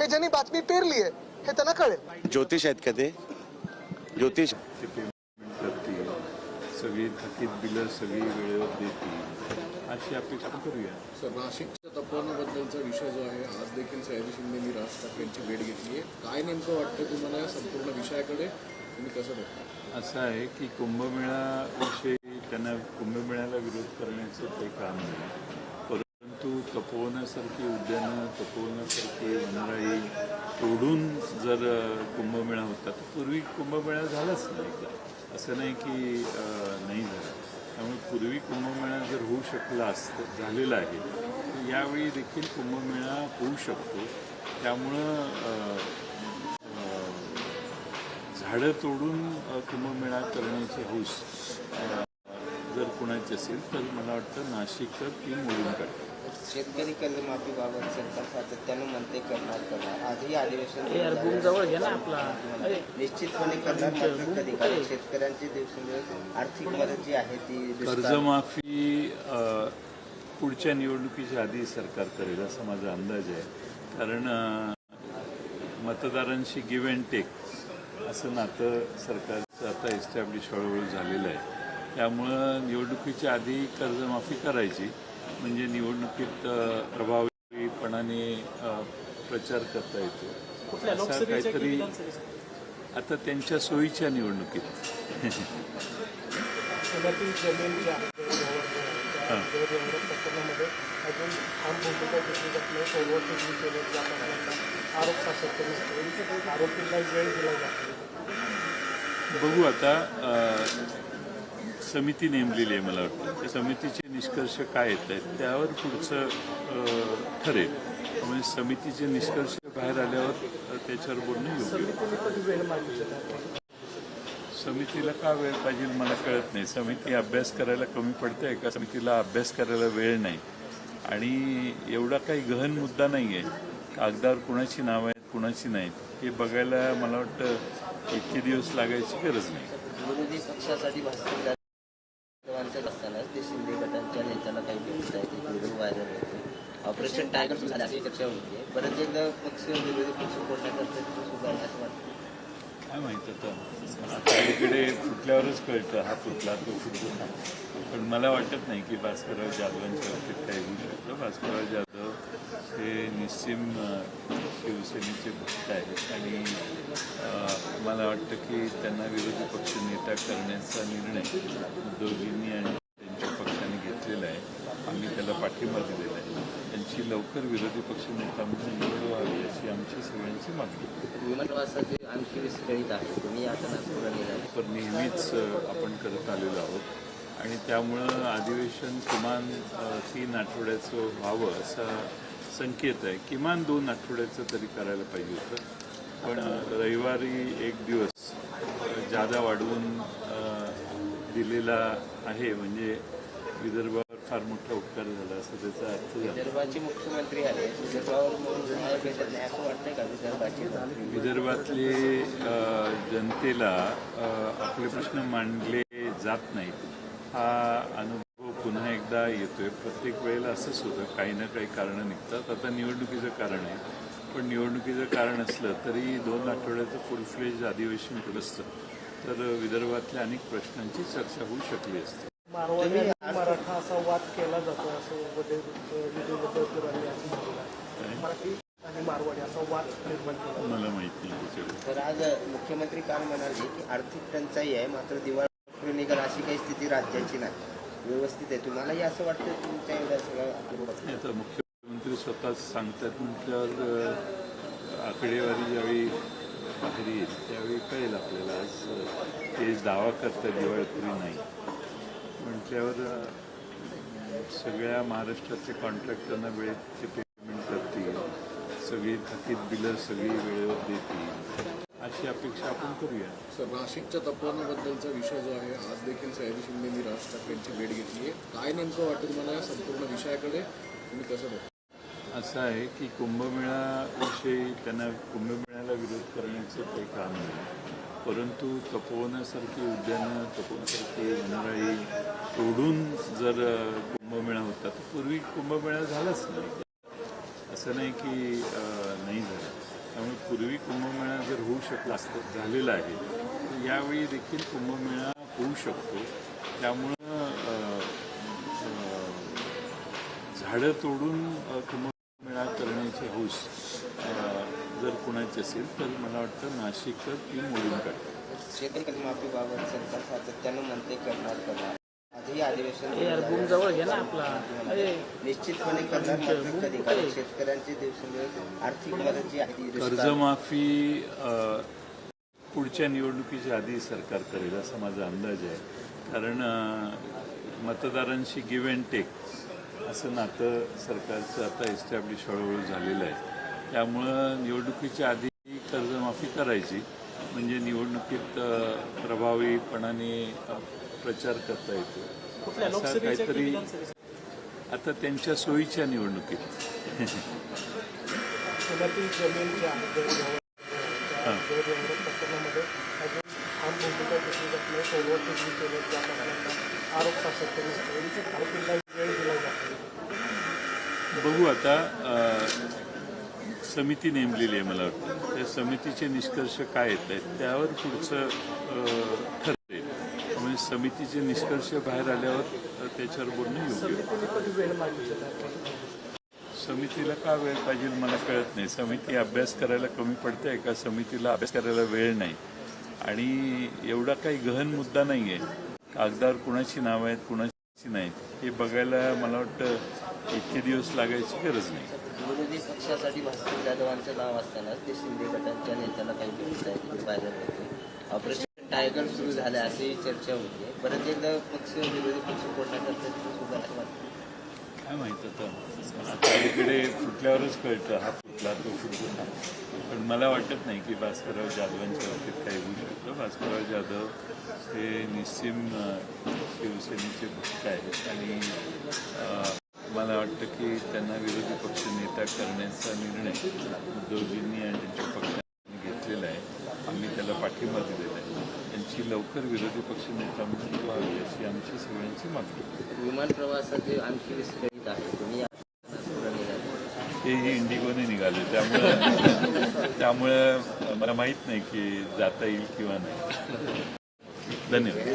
हे ज्यांनी बातमी पेरली आहे हे त्यांना कळेल. ज्योतिष आहेत का ते? ज्योतिष पेमेंट करतील, सगळी थकीत बिलं सगळी वेळेवर देतील अशी अपेक्षा करूया. सर, नाशिकच्या तपोवनाबद्दलचा विषय जो आहे, आज देखील सयाजी शिंदेंनी राज ठाकरेंची भेट घेतली आहे. काय नेमकं वाटतं तुम्हाला या संपूर्ण विषयाकडे, तुम्ही कसं बघता? असं आहे की कुंभमेळाविषयी त्यांना कुंभमेळ्याला विरोध करण्याचं काही काम नाही, परंतु तपोवनासारखी उद्यानं, तपोवनासारखी वनराई तोडून जर कुंभमेळा होता तर पूर्वी कुंभमेळा झालाच नाही का, असं नाही की नाही झाला. त्यामुळे पूर्वी कुंभमेळा जर होऊ शकला असतं, झालेला आहे, तर यावेळी देखील कुंभमेळा होऊ शकतो. त्यामुळं झाडं तोडून कुंभमेळा करण्याची हौस जर कुणाची असेल तर मला वाटतं नाशिककर ती मोडून काढतात. शेतकरी कर्जमाफीबाबत सरकार सातत्यानं म्हणते करणार आजही अधिवेशन निश्चितपणे करणार, मात्र कधी, कारण शेतकऱ्यांची दिवसेंदिवस आर्थिक मदत जी आहे ती कर्जमाफी पुढच्या निवडणुकीच्या आधी सरकार करेल असा माझा अंदाज आहे. कारण मतदारांशी गिव्ह अँड टेक असं नातं सरकारचं आता इस्टॅब्लिश हळूहळू झालेलं आहे. त्यामुळं निवडणुकीच्या आधी कर्जमाफी करायची म्हणजे निवडणुकीत प्रभावीपणाने प्रचार करता येतो. असं काहीतरी आता त्यांच्या सोयीच्या निवडणुकीत बघू. आता समिती नेमलेली आहे, मला वाटतं त्या समितीचे निष्कर्ष काय येत आहेत त्यावर पुढचं ठरेल. म्हणजे समितीचे निष्कर्ष बाहेर आल्यावर त्याच्यावर बोलणं योग्य. समितीला का वेळ पाहिजे मला कळत नाही. समिती अभ्यास करायला कमी पडते का? समितीला अभ्यास करायला वेळ नाही आणि एवढा काही गहन मुद्दा नाही आहे. कागदावर कुणाची नावं आहेत कुणाची नाहीत हे बघायला मला वाटतं इतके दिवस लागायची गरज नाही. विरोधी पक्षासाठी भाषण असताना ते शिंदे गटांच्या नेत्याला काही भेटत आहे, ते व्हिडिओ व्हायरल होते. ऑपरेशन टायगर सुद्धा अशी चर्चा होती. परत एकदा विरोधी पक्ष कोणत्याकरता सुद्धा असं वाटतं. काय माहिती आता इकडे फुटल्यावरच कळतं हा फुटला तो फुटला. पण मला वाटत नाही की भास्करराव जाधवांच्या बाबतीत काही होऊ शकतं. भास्करराव जाधव हे निस्सीम शिवसेनेचे भक्त आहेत आणि मला वाटतं की त्यांना विरोधी पक्ष नेता करण्याचा निर्णय उद्धवजींनी आणि त्यांच्या पक्षाने घेतलेला आहे. आम्ही त्याला पाठिंबा दिलेला आहे. त्यांची लवकर विरोधी पक्ष नेता म्हणून निवड व्हावी अशी आमची सगळ्यांची मागणी. विमानप्रवासाचे आणखी विस्कळीत आहे, तुम्ही आता तर नेहमीच आपण करत आलेलो आहोत आणि त्यामुळं अधिवेशन किमान 3 आठवड्याचं व्हावं असा संकेत आहे. किमान 2 आठवड्याचं तरी करायला पाहिजे होतं. पण रविवारी एक दिवस जादा वाढवून दिलेला आहे म्हणजे विदर्भावर फार मोठा उपकार झाला असं त्याचा अर्थ झाला. विदर्भाचे मुख्यमंत्री आहे, विदर्भावर भेटत नाही असं वाटतंय का? विदर्भातले जनतेला आपले प्रश्न मांडले जात नाहीत हा अनुभव पुन्हा एकदा येतोय. प्रत्येक वेळेला असंच होतं, काही ना काही कारणं निघतात. आता निवडणुकीचं कारण आहे, पण निवडणुकीचं कारण असलं तरी 2 आठवड्याचं फुल फ्लेज अधिवेशन केलं असतं तर विदर्भातल्या अनेक प्रश्नांची चर्चा होऊ शकली असते. मराठा असा वाद केला जातो असं मराठी आणि मारवाडी असा वाद निर्माण केला. मला माहिती नाही. तर आज मुख्यमंत्री काल म्हणाले की आर्थिक टंचाई आहे, मात्र दिवाळी निघाल अशी काही स्थिती राज्याची नाही, व्यवस्थित आहे. तुम्हालाही असं वाटतं तुमच्या एवढ्या सगळं? आता मुख्यमंत्री स्वतःच सांगतात म्हटल्यावर आकडेवारी ज्यावेळी बाहेर येईल त्यावेळी कळेल आपल्याला. आज ते दावा करतात दिवाळखोरी नाही म्हटल्यावर सगळ्या महाराष्ट्रातले कॉन्ट्रॅक्टरना वेळेचे पेमेंट करतील, सगळी थकीत बिलं सगळी वेळेवर देतील अशी अपेक्षा आपण करूया. सर, नाशिकच्या तपोवनाबद्दलचा विषय जो आहे, आज देखील सयाजी शिंदेंनी राज ठाकरेंची भेट घेतली आहे. काय नेमकं वाटतं तुम्हाला या संपूर्ण विषयाकडे, तुम्ही कसं बघता? असं आहे की कुंभमेळाविषयी त्यांना कुंभमेळ्याला विरोध करण्याचं काही काम नाही, परंतु तपोवनासारखी उद्यानं, तपोवनासारखी वनराई तोडून जर कुंभमेळा होता तर पूर्वी कुंभमेळा झालाच नाही. असं नाही की नाही झालं. पूर्वी कुंभमेळा जर होऊ शकला असतं झालेला आहे तर यावेळी देखील कुंभमेळा होऊ शकतो. त्यामुळं झाडं तोडून कुंभमेळा करण्याची हौस जर कुणाची असेल तर मला वाटतं नाशिककर ती मोडून काढतात. शेतकरी कर्जमाफीबाबत सरकार सातत्यानं म्हणते करणार आजही अधिवेशन निश्चितपणे करणार मात्र कधी कारण शेतकऱ्यांचे दिवसेंदिवस आर्थिक मदत जी आहे ती कर्जमाफी पुढच्या निवडणुकीच्या आधी सरकार करेल असा माझा अंदाज आहे. कारण मतदारांशी गिव्ह अँड टेक असं नातं सरकारचं आता एस्टॅब्लिश हळूहळू झालेलं आहे. त्यामुळं निवडणुकीच्या आधी कर्जमाफी करायची म्हणजे निवडणुकीत प्रभावीपणाने प्रचार करता येतो. असं काहीतरी आता त्यांच्या सोयीच्या निवडणुकीत पुण्यातील जमीन जी आहे गैरव्यवहार प्रकरणामध्ये अजून ठाम भूमिका घेतली जात नाही. सोडवत केली केले जात असल्याचा आरोप सातत्याने आरोपींना वेळ दिला जातो. बघू आता समिती नेमलेली आहे मला वाटतं. त्या समितीचे निष्कर्ष काय येत आहेत त्यावर पुढचं ठरते. त्यामुळे समितीचे निष्कर्ष बाहेर आल्यावर त्याच्यावर बोलणं योग्य. समितीला का वेळ पाहिजे मला कळत नाही. समिती अभ्यास करायला कमी पडते का समितीला अभ्यास करायला वेळ नाही. आणि एवढा काही गहन मुद्दा नाही आहे. कागदावर कुणाची नावं आहेत कुणाची नाहीत हे बघायला मला वाटतं इतके दिवस लागायची गरज नाही. विरोधी पक्षासाठी भास्कर जाधवांचं नाव असतानाच ते शिंदे गटांच्या नेत्याला काही भेटत आहे व्हायरल होते. ऑपरेशन टायगर सुरू झालं अशी चर्चा होती. परत एकदा विरोधी पक्ष कोणत्या सुद्धा काय माहीत आता इकडे फुटल्यावरच कळतं हा फुटला तो फुटला. पण मला वाटत नाही की भास्करराव जाधवांच्या बाबतीत काही होऊ शकतं. भास्करराव जाधव हे निस्सीम शिवसेनेचे भक्त आहेत आणि मला वाटतं की त्यांना विरोधी पक्ष नेता करण्याचा निर्णय उद्धवजींनी आणि त्यांच्या पक्षाने घेतलेला आहे. आम्ही त्याला पाठिंबा दिलेला आहे. त्यांची लवकर विरोधी पक्ष नेता म्हणून व्हावी अशी आमची सगळ्यांची मागणी. विमान प्रवासाचे आणखी विस्कळीत आहे. तुम्ही तेही इंडिगोने निघाले त्यामुळे मला माहीत नाही की जाता येईल किंवा नाही. धन्यवाद.